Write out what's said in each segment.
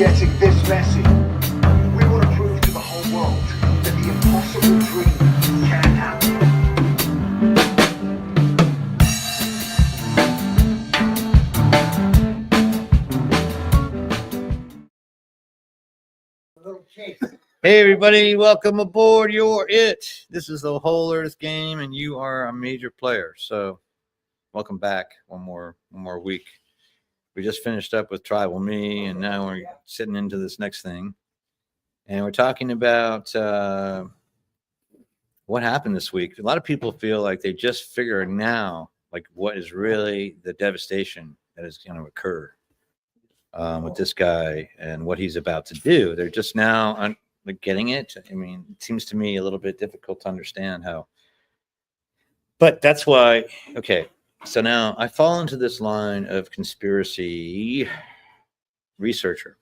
getting this messy. We want to prove to the whole world that the impossible dream can happen. Hey everybody, welcome aboard. You're it. This is the WholEarth game, and you are a major player. So, welcome back. One more week. We just finished up with Tribal Me, and now we're sitting into this next thing, and we're talking about what happened this week. A lot of people feel like they just figure now, like what is really the devastation that is going to occur with this guy and what he's about to do. They're just now getting it. I mean, it seems to me a little bit difficult to understand how, but that's why. Okay, so now I fall into this line of conspiracy researcher.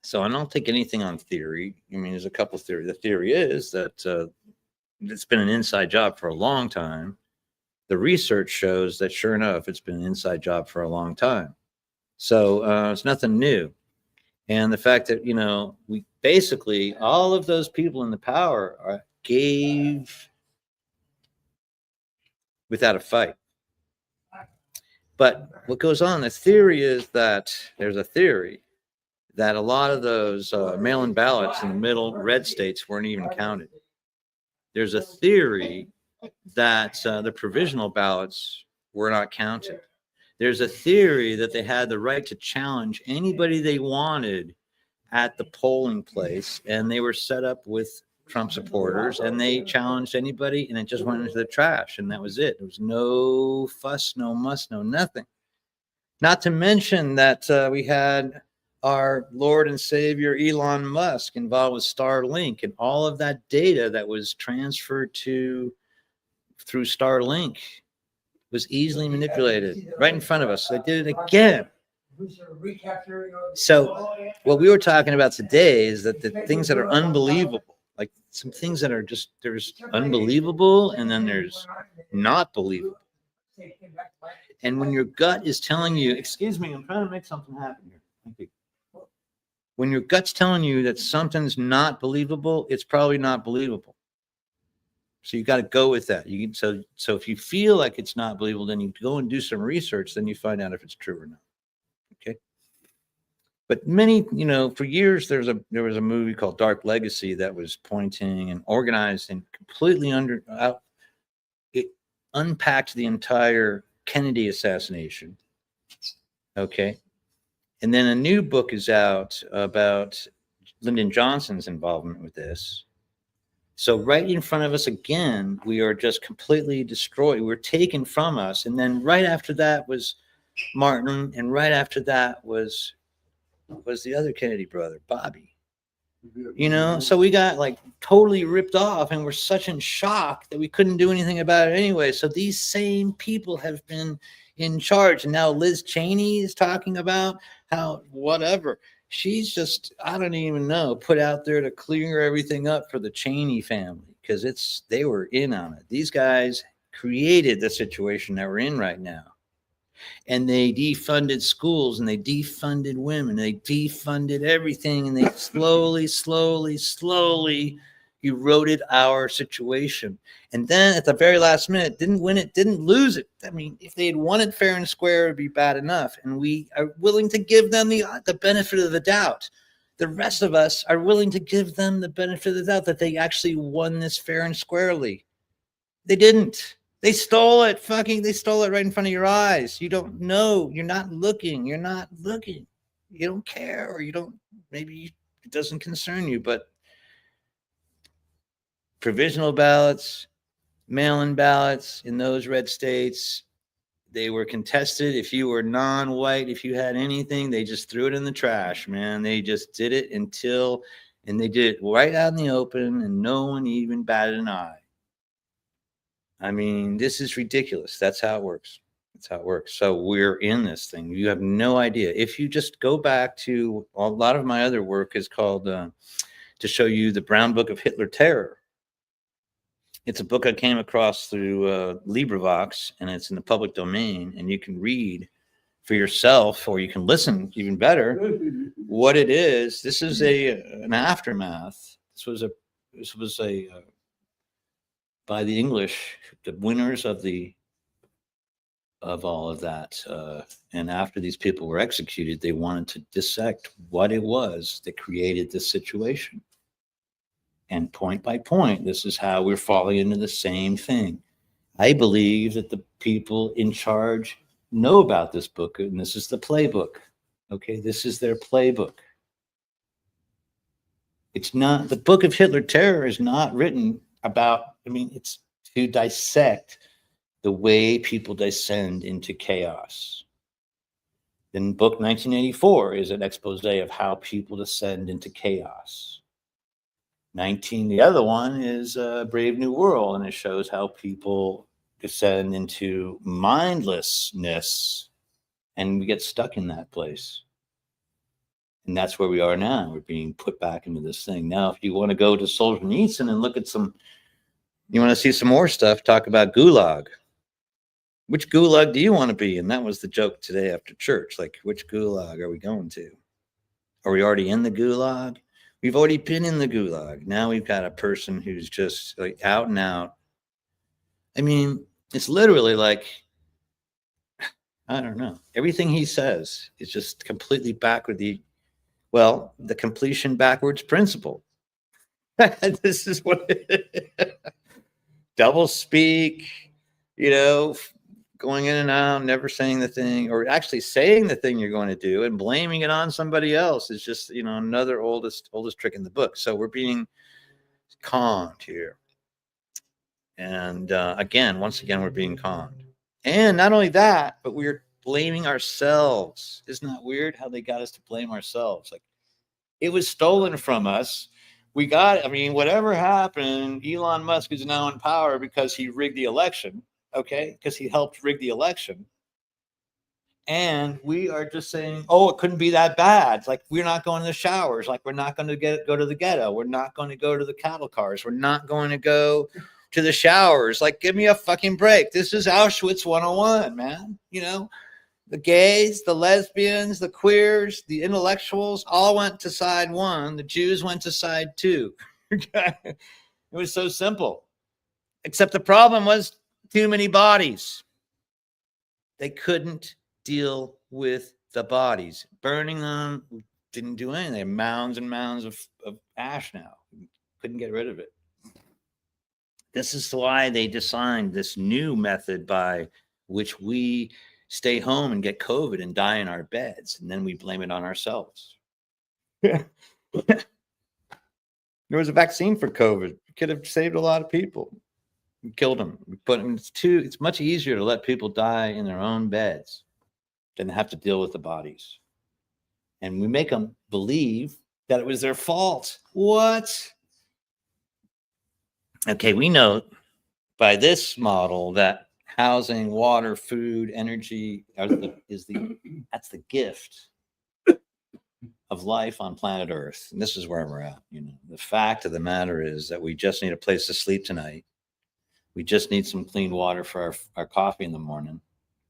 So I don't take anything on theory. I mean, there's a couple of theories. The theory is that it's been an inside job for a long time. The research shows that sure enough, it's been an inside job for a long time. So it's nothing new. And the fact that, we basically, all of those people in the power gave without a fight. But what goes on, the theory is that there's a theory that a lot of those mail-in ballots in the middle red states weren't even counted. There's a theory that the provisional ballots were not counted. There's a theory that they had the right to challenge anybody they wanted at the polling place, and they were set up with Trump supporters, and they challenged anybody, and it just went into the trash, and that was it. There was no fuss, no muss, no nothing. Not to mention that we had our Lord and Savior Elon Musk involved with Starlink, and all of that data that was transferred through Starlink was easily manipulated right in front of us. So they did it again. So what we were talking about today is that the things that are unbelievable, like some things that are just, there's unbelievable and then there's not believable. And when your gut is telling you, excuse me, I'm trying to make something happen here. Thank you. When your gut's telling you that something's not believable, it's probably not believable. So you got to go with that. So if you feel like it's not believable, then you go and do some research. Then you find out if it's true or not. Okay. But many, for years there was a movie called Dark Legacy that was pointing and organized and completely it unpacked the entire Kennedy assassination. Okay. And then a new book is out about Lyndon Johnson's involvement with this. So right in front of us again, we are just completely destroyed. We're taken from us. And then right after that was Martin, and right after that was the other Kennedy brother, Bobby. So we got like totally ripped off, and we're such in shock that we couldn't do anything about it anyway. So these same people have been in charge, and now Liz Cheney is talking about how whatever. She's just, I don't even know, put out there to clear everything up for the Cheney family, because they were in on it. These guys created the situation that we're in right now. And they defunded schools, and they defunded women, they defunded everything, and they slowly eroded our situation. And then at the very last minute, didn't win it, didn't lose it. I mean, if they had won it fair and square, it'd be bad enough. And we are willing to give them the benefit of the doubt. The rest of us are willing to give them the benefit of the doubt that they actually won this fair and squarely. They didn't. They stole it. They stole it right in front of your eyes. You don't know. You're not looking. You don't care, or maybe it doesn't concern you, but provisional ballots, mail-in ballots in those red states, they were contested. If you were non-white, if you had anything, they just threw it in the trash, man. They just did it and they did it right out in the open, and no one even batted an eye. I mean, this is ridiculous. That's how it works. So we're in this thing. You have no idea. If you just go back to a lot of my other work is called to show you the Brown Book of Hitler Terror. It's a book I came across through LibriVox, and it's in the public domain, and you can read for yourself, or you can listen even better. What it is, this is an aftermath. This was a by the English, the winners of all of that. And after these people were executed, they wanted to dissect what it was that created this situation. And point by point, this is how we're falling into the same thing. I believe that the people in charge know about this book, and this is the playbook. Okay, this is their playbook. It's not, the book of Hitler Terror is not written about, it's to dissect the way people descend into chaos. Then book 1984 is an expose of how people descend into chaos. The other one is Brave New World, and it shows how people descend into mindlessness, and we get stuck in that place. And that's where we are now. We're being put back into this thing. Now, if you want to go to Solzhenitsyn and look at you want to see some more stuff, talk about Gulag. Which Gulag do you want to be? And that was the joke today after church. Like, which Gulag are we going to? Are we already in the Gulag? We've already been in the Gulag. Now we've got a person who's just like out and out. It's literally like, I don't know. Everything he says is just completely backward. The completion backwards principle. This is what double speak, going in and out, never saying the thing, or actually saying the thing you're going to do and blaming it on somebody else is just, another oldest trick in the book. So we're being conned here. And once again, we're being conned. And not only that, but we're blaming ourselves. Isn't that weird how they got us to blame ourselves? Like, it was stolen from us. We got, whatever happened, Elon Musk is now in power because he rigged the election, okay? Because he helped rig the election. And we are just saying, oh, it couldn't be that bad. It's like, we're not going to the showers. Like, we're not going to go to the ghetto. We're not going to go to the cattle cars. We're not going to go to the showers. Like, give me a fucking break. This is Auschwitz 101, man. The gays, the lesbians, the queers, the intellectuals all went to side one. The Jews went to side two. It was so simple. Except the problem was too many bodies. They couldn't deal with the bodies. Burning them didn't do anything. They have mounds and mounds of ash now. Couldn't get rid of it. This is why they designed this new method by which we stay home and get COVID and die in our beds, and then we blame it on ourselves. There was a vaccine for COVID. It could have saved a lot of people. We killed them. But it's much easier to let people die in their own beds than have to deal with the bodies. And we make them believe that it was their fault. What? Okay, we know by this model that housing, water, food, energy that's the gift of life on planet Earth. And this is where we're at. The fact of the matter is that we just need a place to sleep tonight. We just need some clean water for our coffee in the morning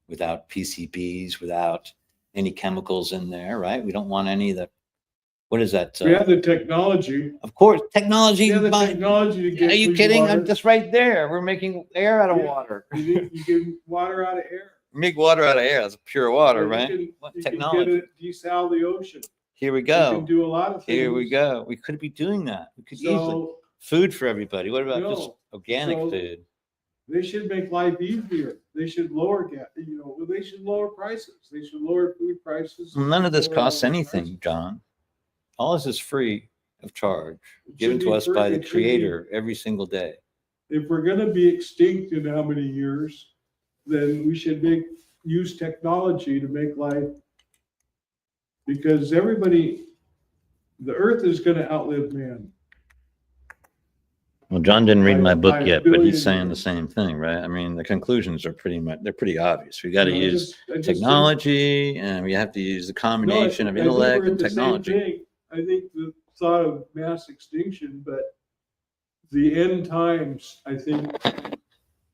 without PCBs, without any chemicals in there, right? We don't want any of the, what is that? We have the technology. Of course, technology. We have the technology to get. Are you kidding? Water. I'm just right there. We're making air out of water. You get water out of air. Make water out of air. That's pure water, right? You technology. can desal the ocean. Here we go. You can do a lot of things. Here we go. We could be doing that. We could easily. Food for everybody. What about just organic food? They should make life easier. They should lower gas. They should lower prices. They should lower food prices. None of this costs anything, John. All this is free of charge, given to us by the Creator every single day. If we're going to be extinct in how many years, then we should use technology to make life, because the earth is going to outlive man. Well, John didn't read my book yet, but he's saying the same thing, right? The conclusions are they're pretty obvious. We got to use technology, and we have to use the combination of intellect and technology. I think the thought of mass extinction, but the end times, I think,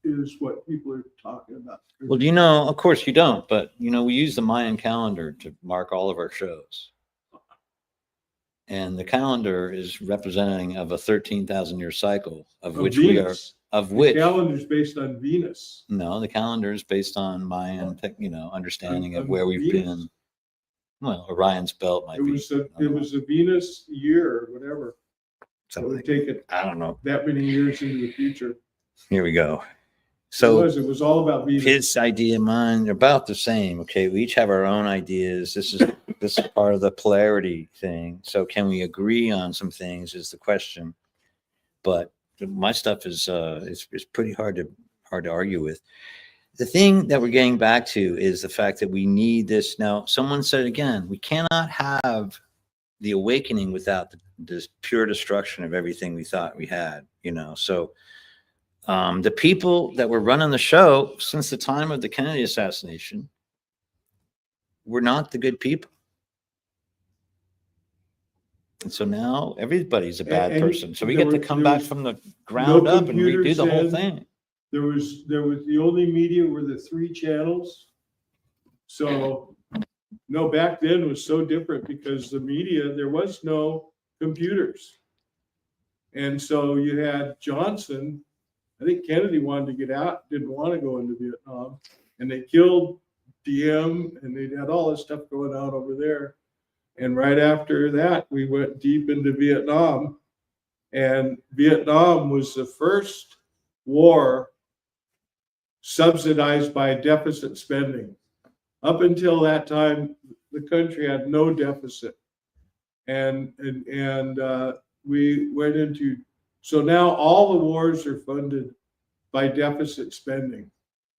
is is what people are talking about. Well, do you know, of course you don't, but you know, we use the Mayan calendar to mark all of our shows. And the calendar is representing of a 13,000 year cycle of which we are, Venus. of The which, calendar's based on Venus. no, the calendar is based on Mayan, you know, understanding of On where we've Venus. been. Well, Orion's belt might It be. was a Venus year or whatever. It something. would take it I don't know. that many years into the future. Here we go. It So was all about Venus. his idea, mine, they're about the same. Okay, we each have our own ideas. This is part of the polarity thing. So can we agree on some things is the question. But my stuff is it's pretty hard to argue with. The thing that we're getting back to is the fact that we need this. Now, someone said again, we cannot have the awakening without this pure destruction of everything we thought we had, you know. So the people that were running the show since the time of the Kennedy assassination were not the good people. And so now everybody's a bad person. So we get to come back from the ground up and redo the whole thing. There was the only media were the 3 channels. So no, back then was so different because the media, there was no computers. And so you had Johnson, I think Kennedy wanted to get out, didn't want to go into Vietnam, and they killed DM and they had all this stuff going on over there. And right after that, we went deep into Vietnam, and Vietnam was the first war subsidized by deficit spending. Up until that time, the country had no deficit. And we went into, so now all the wars are funded by deficit spending.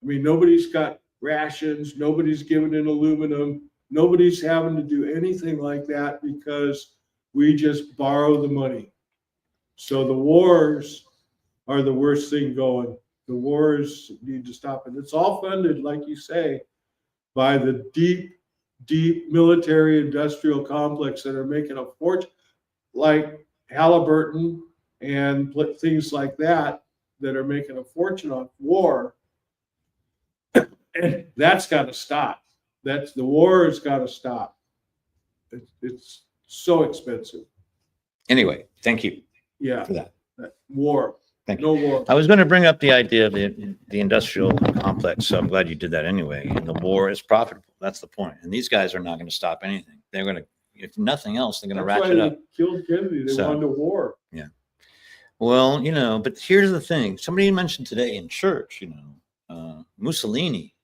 I mean, nobody's got rations, nobody's giving in aluminum, nobody's having to do anything like that because we just borrow the money. So the wars are the worst thing going. The wars need to stop. And it's all funded, like you say, by the deep military industrial complex that are making a fortune, like Halliburton and things like that, that are making a fortune on war. And that's got to stop. The war has got to stop. It's so expensive. Anyway, thank you Yeah, for that. War. Thank you. No war. I was going to bring up the idea of the industrial complex, so I'm glad you did that anyway. And the war is profitable. That's the point. And these guys are not going to stop anything. They're going to, if nothing else, they're going to ratchet up. Killed Kennedy. They wanted a war. Yeah. Well, you know, but here's the thing. Somebody mentioned today in church, you know, Mussolini,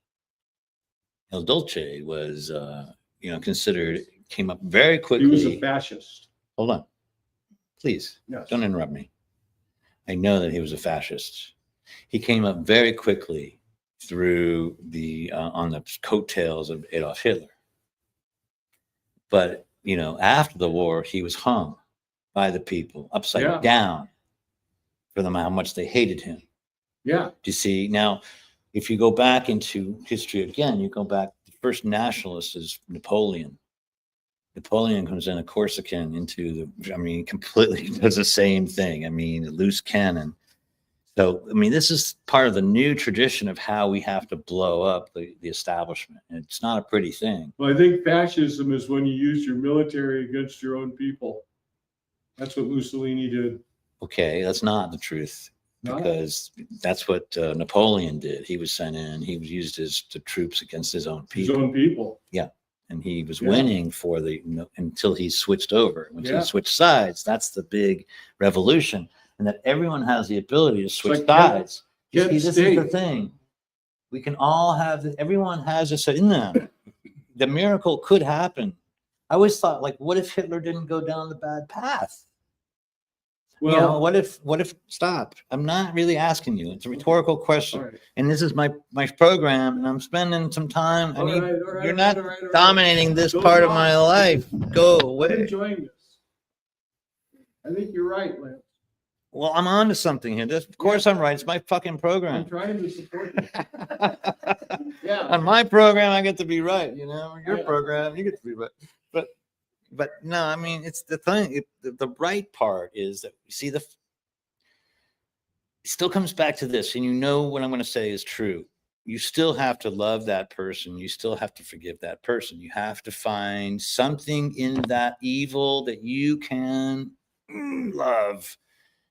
El Dolce was, you know, considered, came up very quickly. He was a fascist. Hold on. Please, Yes. don't interrupt me. I know that he was a fascist. He came up very quickly through the on the coattails of Adolf Hitler. But you know, after the war, he was hung by the people upside down for them how much they hated him. Yeah. Do you see? Now, if you go back into history again, you go back. The first nationalist is Napoleon. Napoleon comes in a Corsican into the, I mean, completely does the same thing. I mean, a loose cannon. So, I mean, this is part of the new tradition of how we have to blow up the establishment. And it's not a pretty thing. Well, I think fascism is when you use your military against your own people. That's what Mussolini did. Okay, that's not the truth. Because that's what Napoleon did. He was sent in. He was used the troops against his own people. His own people. Yeah. And he was winning for until he switched over. When he switched sides, that's the big revolution. And that everyone has the ability to switch sides. This is the thing. We can all have, everyone has this in them. The miracle could happen. I always thought, like, what if Hitler didn't go down the bad path? Well, you know, what if stop? I'm not really asking you. It's a rhetorical question. Right. And this is my program, and I'm spending some time. You're not dominating this part of my life. Go away. I'm enjoying this. I think you're right, Lance. Well, I'm on to something here. Of course I'm right. It's my fucking program. I'm trying to support you. Yeah. On my program, I get to be right. You know, your program, you get to be right. But no, I mean, it's the thing. The right part is that you it still comes back to this, and you know what I'm going to say is true. You still have to love that person. You still have to forgive that person. You have to find something in that evil that you can love.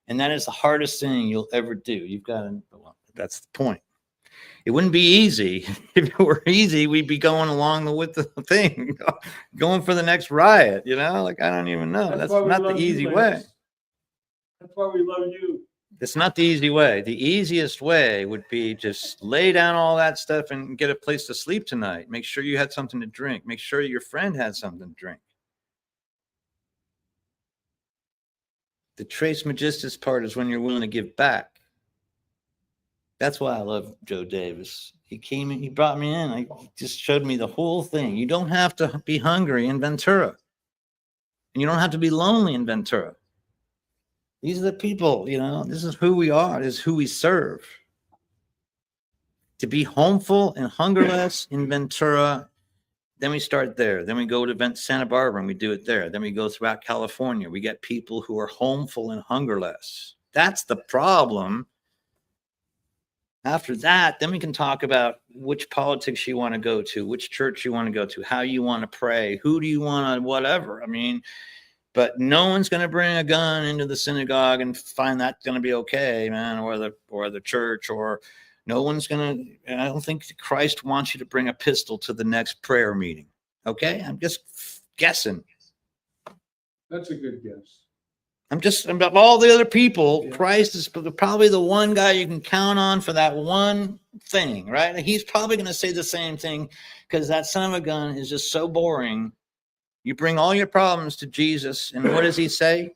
And that is the hardest thing you'll ever do. You've got to, well, that's the point. It wouldn't be easy. If it were easy, we'd be going along with the thing, going for the next riot, like, I don't even know. That's not the easy way. That's why we love you. It's not the easy way. The easiest way would be just lay down all that stuff and get a place to sleep tonight. Make sure you had something to drink. Make sure your friend had something to drink. The Trace Magistus part is when you're willing to give back. That's why I love Joe Davis. He came in, he brought me in. He just showed me the whole thing. You don't have to be hungry in Ventura. And you don't have to be lonely in Ventura. These are the people, this is who we are. This is who we serve. To be homeful and hungerless in Ventura, then we start there. Then we go to Santa Barbara and we do it there. Then we go throughout California. We get people who are homeful and hungerless. That's the problem. After that, then we can talk about which politics you want to go to, which church you want to go to, how you want to pray, who do you want to whatever. But no one's going to bring a gun into the synagogue and find that's going to be okay, man, or the church, or no one's going to. I don't think Christ wants you to bring a pistol to the next prayer meeting. Okay, I'm just guessing. That's a good guess. I'm about all the other people. Yeah. Christ is probably the one guy you can count on for that one thing, right? He's probably going to say the same thing because that son of a gun is just so boring. You bring all your problems to Jesus, and what does he say?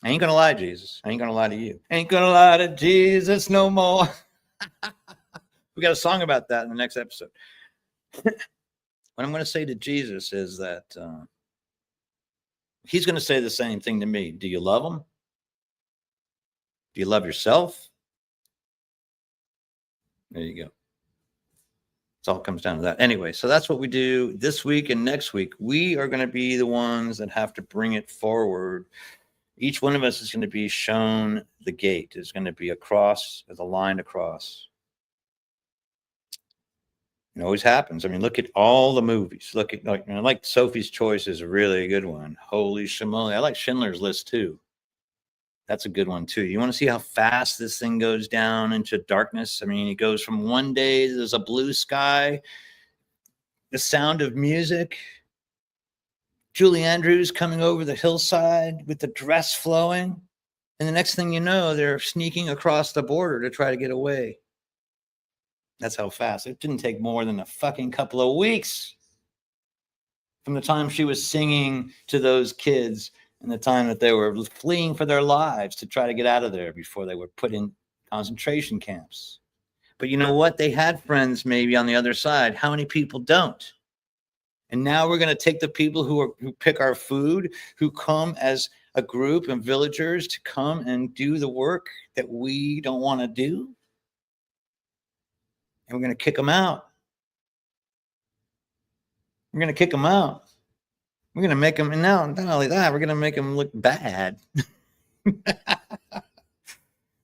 I ain't going to lie, Jesus. I ain't going to lie to you. Ain't going to lie to Jesus no more. We got a song about that in the next episode. What I'm going to say to Jesus is that he's going to say the same thing to me. Do you love him? Do you love yourself? There you go. It all comes down to that. Anyway, so that's what we do this week and next week. We are going to be the ones that have to bring it forward. Each one of us is going to be shown the gate. There's going to be a cross, there's a line across. It always happens. Look at all the movies. Look at like Sophie's Choice is a really good one. Holy Shimoly. I like Schindler's List too. That's a good one too. You want to see how fast this thing goes down into darkness? It goes from one day, there's a blue sky, the sound of music, Julie Andrews coming over the hillside with the dress flowing. And the next thing you know, they're sneaking across the border to try to get away. That's how fast. It didn't take more than a fucking couple of weeks from the time she was singing to those kids and the time that they were fleeing for their lives to try to get out of there before they were put in concentration camps. But you know what? They had friends maybe on the other side. How many people don't? And now we're going to take the people who pick our food, who come as a group of villagers to come and do the work that we don't want to do. And we're going to kick them out. We're going to kick them out. We're going to make them, and now not only that, we're going to make them look bad.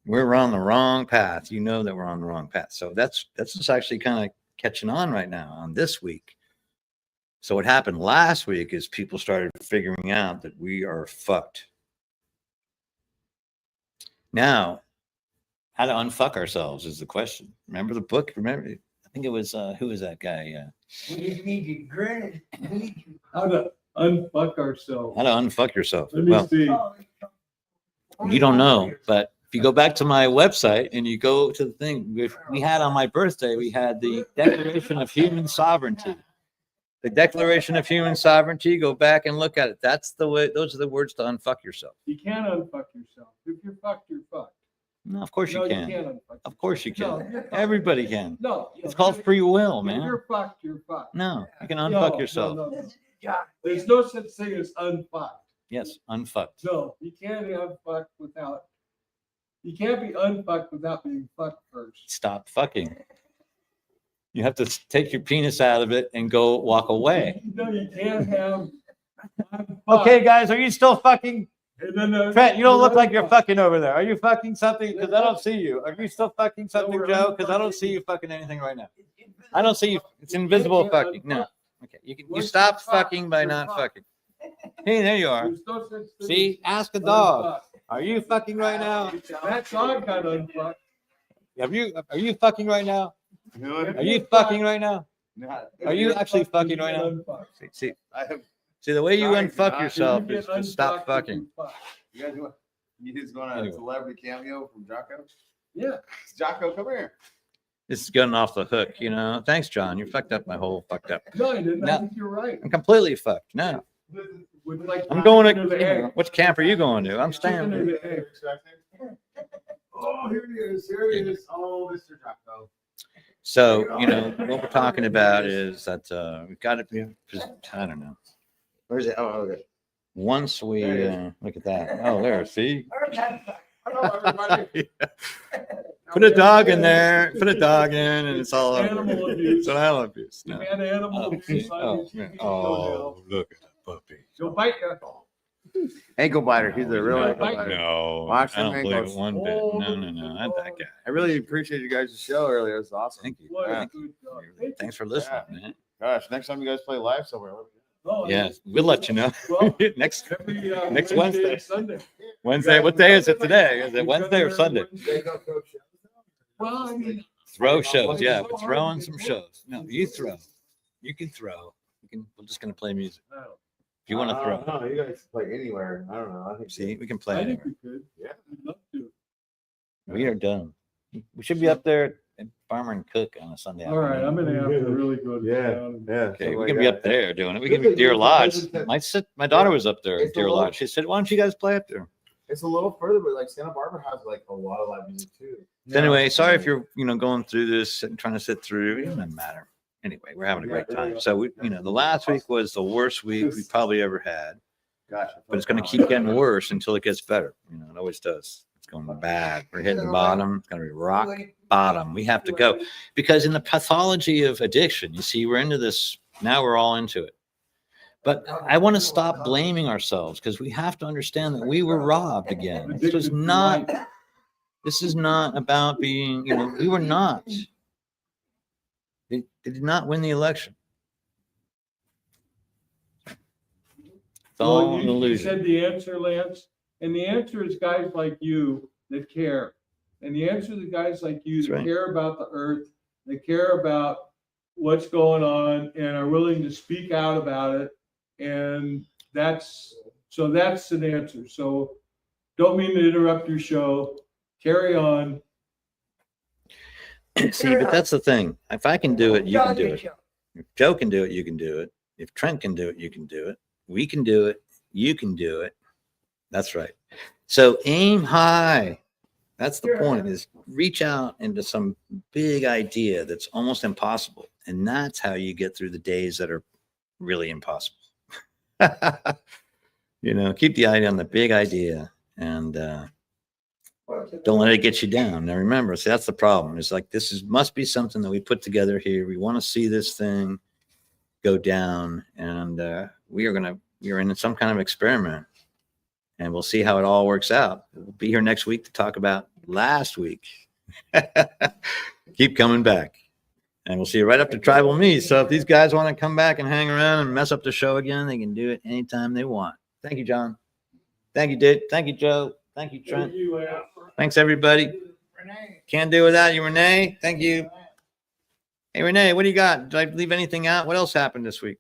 We're on the wrong path. You know that we're on the wrong path. So that's just actually kind of catching on right now on this week. So what happened last week is people started figuring out that we are fucked. Now, how to unfuck ourselves is the question. Remember the book? Remember, I think it was, who was that guy? We need to grin. How to unfuck ourselves. How to unfuck yourself. Let me see. You don't know, but if you go back to my website and you go to the thing, we had on my birthday, we had the Declaration of Human Sovereignty. The Declaration of Human Sovereignty, go back and look at it. That's the way, those are the words to unfuck yourself. You can't unfuck yourself. If you're fucked, you're fucked. No, of course you can. You can't unfuck Of course you can. No, everybody can. No. It's called free will, man. If you're fucked, you're fucked. No, you can unfuck yourself. No. There's no such thing as unfucked. Yes, unfucked. No, you can't be unfucked without, you can't be unfucked without being fucked first. Stop fucking. You have to take your penis out of it and go walk away. No, you can't have. Okay, guys, are you still fucking? And then Trent, you don't look like you're fucking over there. Are you fucking something? Because I don't see you. Are you still fucking something, Joe? Because I don't see you fucking anything right now. I don't see you. It's invisible fucking. No. Okay. You stop fucking by not fucking. Hey, there you are. See, ask a dog. Are you fucking right now? That dog got unfucked. Are you fucking right now? Are you fucking right now? Are you actually fucking right now? See, see the way you unfuck yourself is to stop fucking. You guys want? You just want a Anyway. celebrity cameo from Jocko? Yeah. Jocko, come here. This is getting off the hook, you know. Thanks, John. You fucked up my whole fucked up. No, I didn't. No. I think you're right. I'm completely fucked. No, Would like I'm going chicken or the to. egg. Which camp are you going to? I'm Chicken or staying. the egg. Oh, here he is. Here he is. Oh, Mr. Jocko. So, you know, what we're talking about is that we've got to be, I don't know. Where's it? Oh, okay. Once we look at that. Oh, there, see? Hello, everybody. Put a dog in there, put a dog in, and it's all over. Animal abuse. It's an animal abuse. You No. had animal abuse on Oh, your TV man. show Oh, look at that puppy. now. She'll bite you. Ankle biter. He's a real Yeah, ankle bite- biter. No, Watch I don't them believe it ankles. one bit. No, no, no, not that guy. I really appreciate you guys' show earlier. It was awesome. Thank you. What a Thank good dog. you. Thanks for listening, man. Gosh, next time you guys play live somewhere, let me Oh, Yeah, we'll let you know. Well, Next every, Next Wednesday Wednesday. and Sunday. Wednesday. What day is it today? Is it Wednesday or Sunday? Well, I mean. Throw shows. Yeah, we're throwing some shows. No, you throw. You can throw. You can. We're just gonna play music. I don't- If you want to throw, No, you guys play anywhere. I don't know. I think see, we can play. I think anywhere. we could. Yeah. We'd love to. We are done. We should be up there at Farmer and Cook on a Sunday. All right, I'm afternoon. gonna have to really go to Yeah. town. Yeah. Okay, we can be up there doing it. We can be Deer Lodge. My daughter was up there at Deer Lodge. She said, "Why don't you guys play up there?" It's a little further, but like Santa Barbara has like a lot of live music too. So anyway, sorry if you're going through this and trying to sit through. It doesn't matter. Anyway, we're having a great time. So we, the last week was the worst week we probably ever had, Gotcha. but it's going to keep getting worse until it gets better. It always does. It's going bad. We're hitting the bottom. It's going to be rock bottom. We have to go because in the pathology of addiction, you see, we're into this now. We're all into it. But I want to stop blaming ourselves because we have to understand that we were robbed again. This is not about being, we were not. They did not win the election. It's all Well, an you illusion. said the answer, Lance, and the answer is guys like you that care. And the answer is guys like you That's that right. care about the earth, that care about what's going on and are willing to speak out about it. And that's an answer. So don't mean to interrupt your show. Carry on. See, but that's the thing. If I can do it, you can do it. If Joe can do it, you can do it. If Trent can do it, you can do it. We can do it. You can do it. That's right. So aim high. That's the point, is reach out into some big idea that's almost impossible. And that's how you get through the days that are really impossible. Keep the eye on the big idea and don't let it get you down. Now remember, see, that's the problem. It's like must be something that we put together here. We want to see this thing go down, and we're in some kind of experiment, and we'll see how it all works out. We'll be here next week to talk about last week. Keep coming back. And we'll see you right up to Tribal Me. So if these guys want to come back and hang around and mess up the show again, they can do it anytime they want. Thank you, John. Thank you, Dick. Thank you, Joe. Thank you, Trent. Thanks, everybody. Can't do without you, Renee. Thank you. Hey, Renee, what do you got? Did I leave anything out? What else happened this week?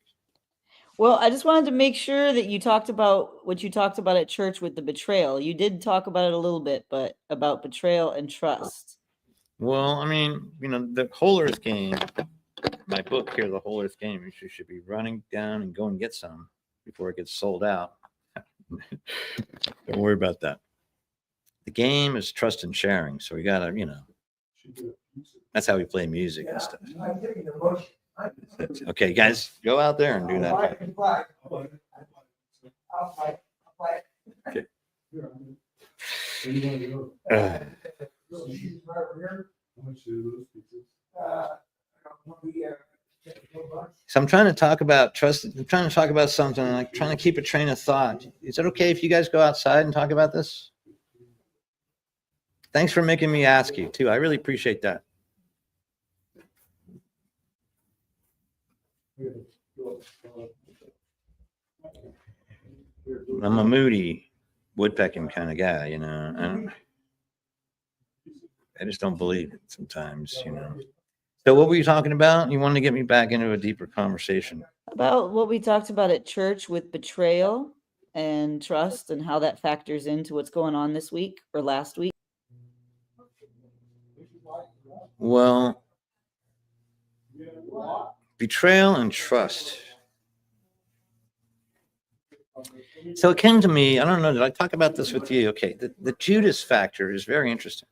Well, I just wanted to make sure that you talked about what you talked about at church with the betrayal. You did talk about it a little bit, but about betrayal and trust. Well, I mean, the WholEarth game, my book here, the WholEarth game, you should be running down and go and get some before it gets sold out. Don't worry about that. The game is trust and sharing. So we got to, that's how we play music and stuff. Okay, guys, go out there and do that. Okay. How much do those pieces? So I'm trying to talk about trust. I'm trying to talk about something, like trying to keep a train of thought. Is it okay if you guys go outside and talk about this? Thanks for making me ask you too. I really appreciate that. I'm a moody woodpecking kind of guy, you know. I just don't believe it sometimes, you know. So what were you talking about? You wanted to get me back into a deeper conversation. About what we talked about at church with betrayal and trust and how that factors into what's going on this week or last week. Well, betrayal and trust. So it came to me, I don't know, did I talk about this with you? Okay, the Judas factor is very interesting.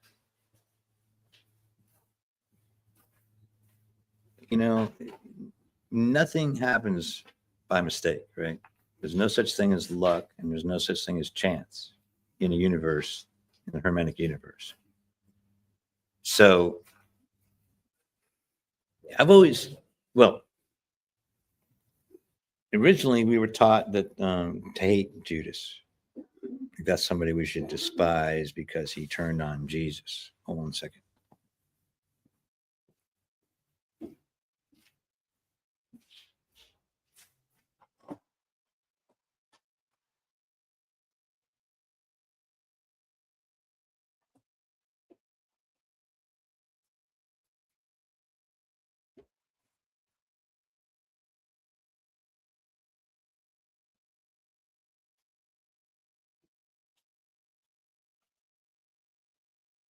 You know, nothing happens by mistake, right? There's no such thing as luck, and there's no such thing as chance in a universe, in the Hermetic universe. So I've always, well, originally we were taught that to hate Judas. That's somebody we should despise because he turned on Jesus. Hold on a second.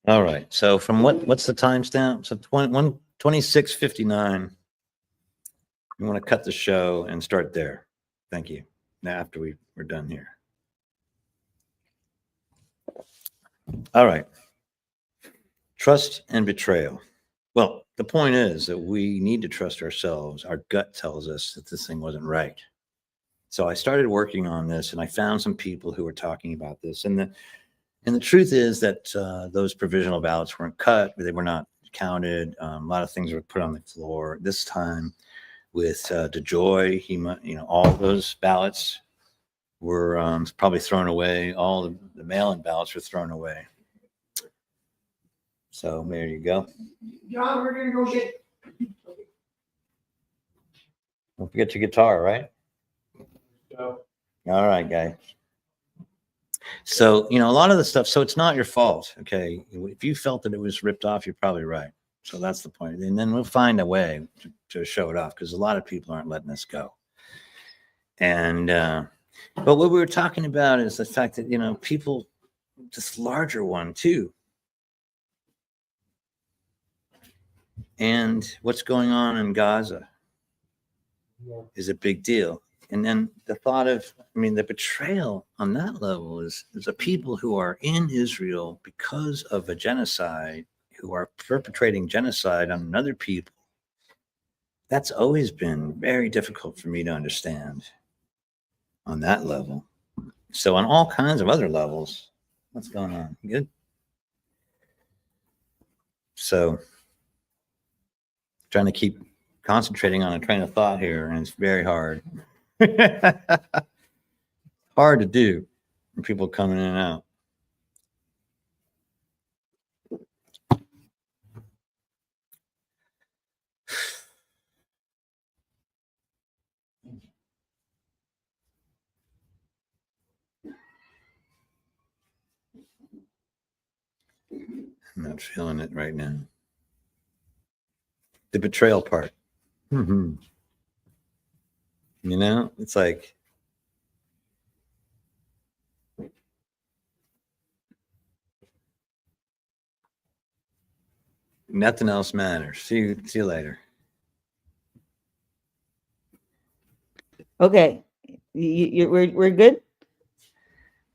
All right. So from what's the timestamp? So 26:59. You want to cut the show and start there. Thank you. Now after we're done here. All right. Trust and betrayal. Well, the point is that we need to trust ourselves. Our gut tells us that this thing wasn't right. So I started working on this, and I found some people who were talking about this. And the truth is that those provisional ballots weren't cut; they were not counted. A lot of things were put on the floor. This time, with DeJoy, all those ballots were probably thrown away. All the mail-in ballots were thrown away. So there you go. John, we're gonna go get. Don't forget your guitar, right? So, All right, guys. So, a lot of the stuff, so it's not your fault. Okay. If you felt that it was ripped off, you're probably right. So that's the point. And then we'll find a way to show it off because a lot of people aren't letting us go. And, but what we were talking about is the fact that, people, this larger one too. And what's going on in Gaza is a big deal. And then the thought of, the betrayal on that level is the people who are in Israel because of a genocide, who are perpetrating genocide on other people. That's always been very difficult for me to understand on that level. So on all kinds of other levels, what's going on? Good. So trying to keep concentrating on a train of thought here, and it's very hard. Hard to do when people coming in and out. I'm not feeling it right now. The betrayal part. Mm-hmm. It's like nothing else matters. See you later. Okay. We're good.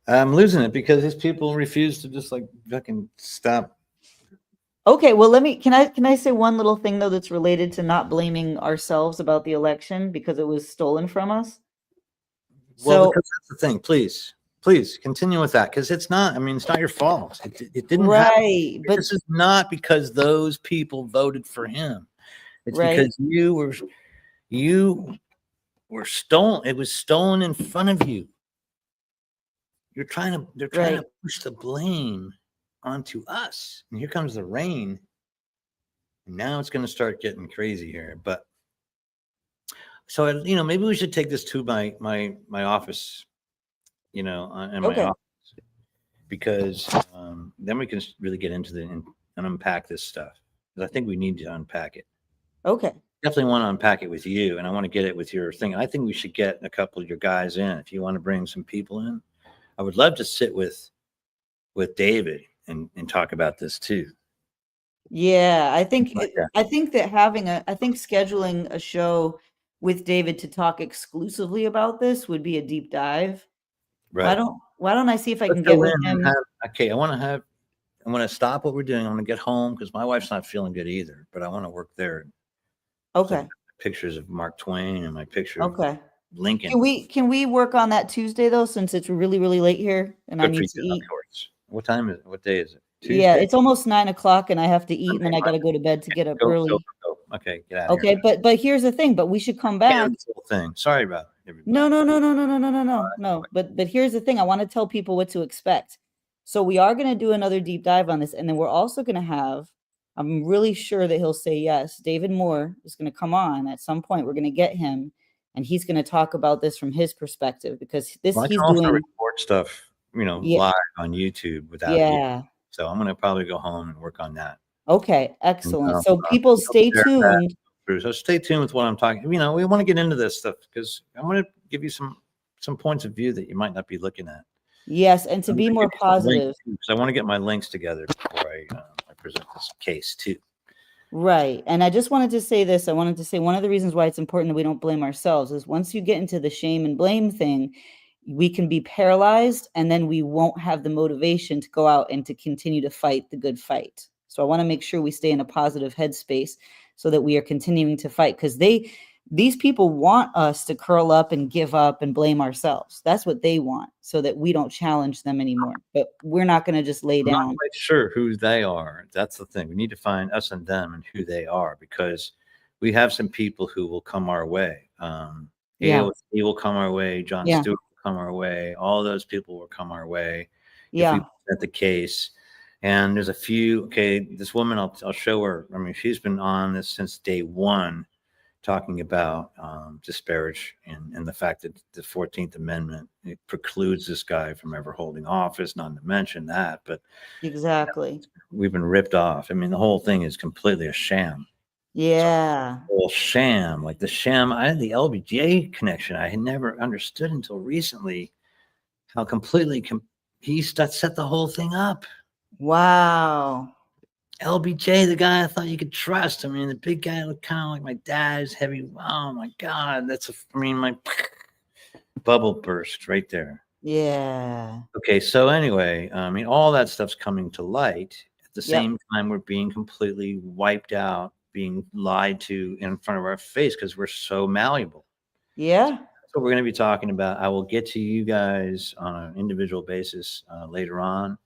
I'm losing it because these people refuse to just like fucking stop. Okay, well, can I say one little thing though that's related to not blaming ourselves about the election because it was stolen from us? Well, So because that's the thing. Please continue with that because it's not. It's not your fault. It didn't happen. right, but This is not because those people voted for him. It's right. because you You were stolen. It was stolen in front of you. They're trying Right. to push the blame onto us. And here comes the rain. And now it's going to start getting crazy here. But so, maybe we should take this to my office, in my Okay. office, because then we can really get into and unpack this stuff. 'Cause I think we need to unpack it. Okay. Definitely want to unpack it with you, and I want to get it with your thing. I think we should get a couple of your guys in. If you want to bring some people in, I would love to sit with David and talk about this too. Yeah, I think Like that. I think that I think scheduling a show with David to talk exclusively about this would be a deep dive. Right. Why don't I see if I Let's can go get with in and him? I want to stop what we're doing. I want to get home because my wife's not feeling good either, but I want to work there. Okay. Pictures of Mark Twain and my picture of Okay. Lincoln. Can we work on that Tuesday though, since it's really, really late here and I Good for need to you, eat? of course. What time is it? What day is it? Yeah, Tuesday? it's almost 9 o'clock and I have to eat and then Okay, I gotta go to bed to get up Go. early. Okay, get out of Okay, here. but here's the thing, but we should come back. This whole thing. Sorry about everybody. No. But here's the thing. I want to tell people what to expect. So we are going to do another deep dive on this, and then we're also going to have. I'm really sure that he'll say yes. David Moore is going to come on at some point. We're going to get him, and he's going to talk about this from his perspective because Well, I he's can also doing. record stuff, Yeah. live on YouTube without you. Yeah. So I'm gonna probably go home and work on that. Okay. Excellent. And, So people stay share that. tuned. So stay tuned with what I'm talking. We want to get into this stuff because I want to give you some points of view that you might not be looking at. Yes, and to I'm be gonna more give you some links, positive. too, 'cause I want to get my links together before I present this case too. Right. And I just wanted to say this. I wanted to say one of the reasons why it's important that we don't blame ourselves is once you get into the shame and blame thing, we can be paralyzed and then we won't have the motivation to go out and to continue to fight the good fight. So I want to make sure we stay in a positive headspace so that we are continuing to fight because these people want us to curl up and give up and blame ourselves. That's what they want so that we don't challenge them anymore. But we're not going to just lay I'm not down. quite sure who they are. That's the thing. We need to find us and them and who they are because we have some people who will come our way. Yeah. He will come our way. John Yeah. Stewart will come our way. All those people will come our way Yeah. if we present the case. And there's a few. Okay, this woman, I'll show her. I mean, she's been on this since day one, talking about disparage and the fact that the 14th Amendment it precludes this guy from ever holding office. Not to mention that, but Exactly. we've been ripped off. I mean, the whole thing is completely a sham. Yeah. Whole sham, like the sham. I had the LBJ connection. I had never understood until recently how completely he set the whole thing up. Wow. LBJ, the guy I thought you could trust. I mean, the big guy looked kind of like my dad's heavy. Oh my God, my bubble burst right there. Yeah. Okay, so anyway, I mean, all that stuff's coming to light. At the Yep. same time, we're being completely wiped out, being lied to in front of our face because we're so malleable. Yeah. That's what we're going to be talking about. I will get to you guys on an individual basis later on.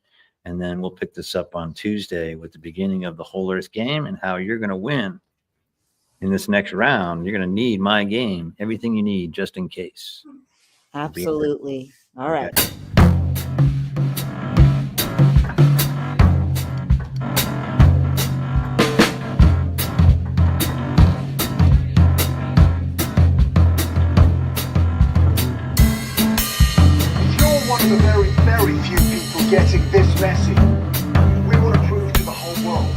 And then we'll pick this up on Tuesday with the beginning of the WholEarth game and how you're going to win in this next round. You're going to need my game, everything you need just in case. Absolutely. All right. Okay. If you're one of the very, very few people getting this message, we want to prove to the whole world